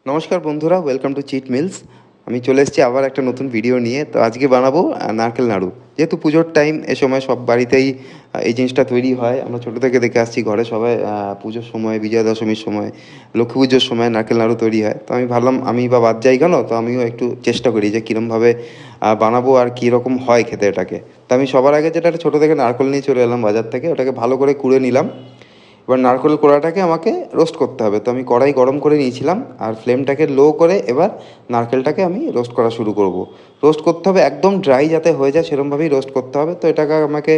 নমস্কার বন্ধুরা, welcome to cheat mills. আমি চলে এসেছি আবার একটা নতুন ভিডিও নিয়ে। তো আজকে বানাবো নারকেল নাড়ু। যেহেতু পুজোর টাইম, এ সময় সব বাড়িতেই এই জিনিসটা তৈরি হয়। আমরা ছোটো থেকে দেখে আসছি ঘরে সবাই পুজোর সময়, বিজয়া দশমীর সময়, লক্ষ্মী পুজোর সময় নারকেল নাড়ু তৈরি হয়। তো আমি ভাবলাম আমি বা বাদ যাই কেন, তো আমিও একটু চেষ্টা করি যে কীরমভাবে বানাবো আর কীরকম হয় খেতে এটাকে। তো আমি সবার আগে যেটা ছোটো থেকে নারকেল নিয়ে চলে এলাম বাজার থেকে, ওটাকে ভালো করে কুড়ে নিলাম। এবার নারকেল কোড়াটাকে আমাকে রোস্ট করতে হবে। তো আমি কড়াই গরম করে নিয়েছিলাম আর ফ্লেমটাকে লো করে এবার নারকেলটাকে আমি রোস্ট করা শুরু করব। রোস্ট করতে হবে একদম ড্রাই যাতে হয়ে যায়, সেরকমভাবেই রোস্ট করতে হবে। তো এটাকে আমাকে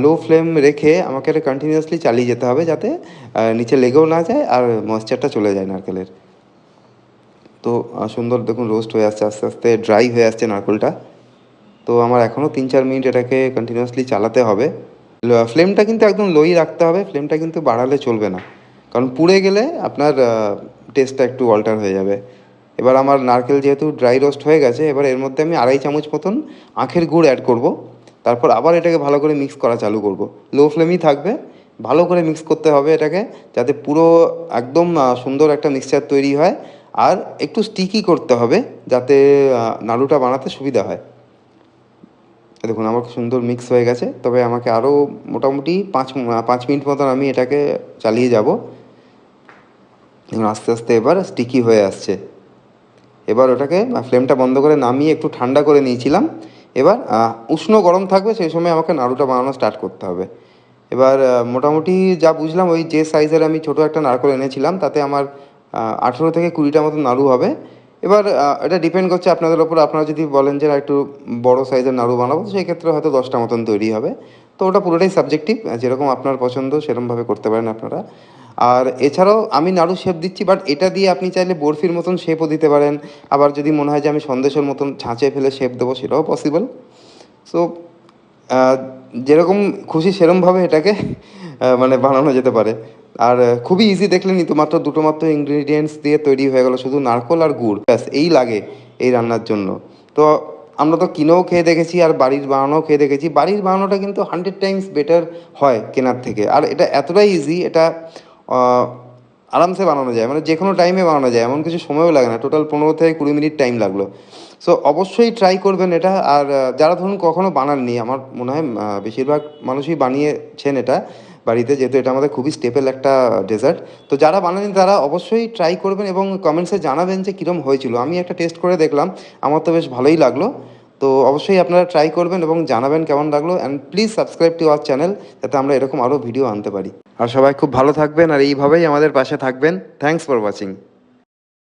লো ফ্লেম রেখে আমাকে এটা কন্টিনিউয়াসলি চালিয়ে যেতে হবে, যাতে নিচে লেগেও না যায় আর ময়েশ্চারটা চলে যায় নারকেলের। তো সুন্দর দেখুন রোস্ট হয়ে আসছে, আস্তে আস্তে ড্রাই হয়ে আসছে নারকেলটা। তো আমার এখনও 3-4 মিনিট এটাকে কন্টিনিউয়াসলি চালাতে হবে। ফ্লেমটা কিন্তু একদম লোই রাখতে হবে, ফ্লেমটা কিন্তু বাড়ালে চলবে না, কারণ পুড়ে গেলে আপনার টেস্টটা একটু অল্টার হয়ে যাবে। এবার আমার নারকেল যেহেতু ড্রাই রোস্ট হয়ে গেছে, এবার এর মধ্যে আমি 2.5 চামচ মতন আখের গুড় অ্যাড করব। তারপর আবার এটাকে ভালো করে মিক্স করা চালু করব। লো ফ্লেমই থাকবে, ভালো করে মিক্স করতে হবে এটাকে, যাতে পুরো একদম সুন্দর একটা মিক্সচার তৈরি হয়। আর একটু স্টিকি করতে হবে, যাতে নাড়ুটা বানাতে সুবিধা হয়। দেখুন আমার সুন্দর মিক্স হয়ে গেছে, তবে আমাকে আরও মোটামুটি 5 মিনিট মতন আমি এটাকে চালিয়ে যাব। এবং আস্তে আস্তে এবার স্টিকি হয়ে আসছে। এবার ওটাকে ফ্লেমটা বন্ধ করে নামিয়ে একটু ঠান্ডা করে নিয়েছিলাম। এবার উষ্ণ গরম থাকবে, সেই সময় আমাকে নাড়ুটা বানানো স্টার্ট করতে হবে। এবার মোটামুটি যা বুঝলাম, ওই যে সাইজের আমি ছোটো একটা নারকেল এনেছিলাম, তাতে আমার 18 থেকে 20টা মতো নাড়ু হবে। এবার এটা ডিপেন্ড করছে আপনাদের ওপর। আপনারা যদি বলেন যে একটু বড় সাইজের নাড়ু বানাবো, তো সেই ক্ষেত্রে হয়তো 10টা মতন তৈরি হবে। তো ওটা পুরোটাই সাবজেক্টিভ, যেরকম আপনার পছন্দ সেরকমভাবে করতে পারেন আপনারা। আর এছাড়াও আমি নাড়ু শেপ দিচ্ছি, বাট এটা দিয়ে আপনি চাইলে বরফির মতন শেপও দিতে পারেন। আবার যদি মনে হয় যে আমি সন্দেশের মতন ছাঁচে ফেলে শেপ দেবো, সেটাও পসিবল। সো যেরকম খুশি সেরমভাবে এটাকে মানে বানানো যেতে পারে। আর খুবই ইজি, দেখলেনই তো, মাত্র দুটো মাত্র ইনগ্রিডিয়েন্টস দিয়ে তৈরি হয়ে গেল, শুধু নারকোল আর গুড়, ব্যাস এই লাগে এই রান্নার জন্য। তো আমরা তো কিনেও খেয়ে দেখেছি আর বাড়ির বানানোও খেয়ে দেখেছি। বাড়ির বানানোটা কিন্তু 100 টাইমস বেটার হয় কেনার থেকে। আর এটা এতটাই ইজি, এটা আহ, আরামসে বানানো যায়, মানে যে কোনো টাইমে বানানো যায়, এমন কিছু সময়ও লাগে না। টোটাল 15 থেকে 20 মিনিট টাইম লাগলো। সো অবশ্যই ট্রাই করবেন এটা। আর যারা ধরুন কখনও বানাননি, আমার মনে হয় বেশিরভাগ মানুষই বানিয়েছেন এটা বাড়িতে, যেহেতু এটা আমাদের খুবই স্টেপল একটা ডেজার্ট। তো যারা বানাননি তারা অবশ্যই ট্রাই করবেন এবং কমেন্টসে জানাবেন যে কীরকম হয়েছিল। আমি একটা টেস্ট করে দেখলাম, আমার তো বেশ ভালোই লাগলো। তো অবশ্যই আপনারা ট্রাই করবেন এবং জানাবেন কেমন লাগলো। And please subscribe to our channel, যাতে আমরা এরকম আরও ভিডিও আনতে পারি। আর সবাই খুব ভালো থাকবেন আর এইভাবেই আমাদের পাশে থাকবেন। Thanks for watching.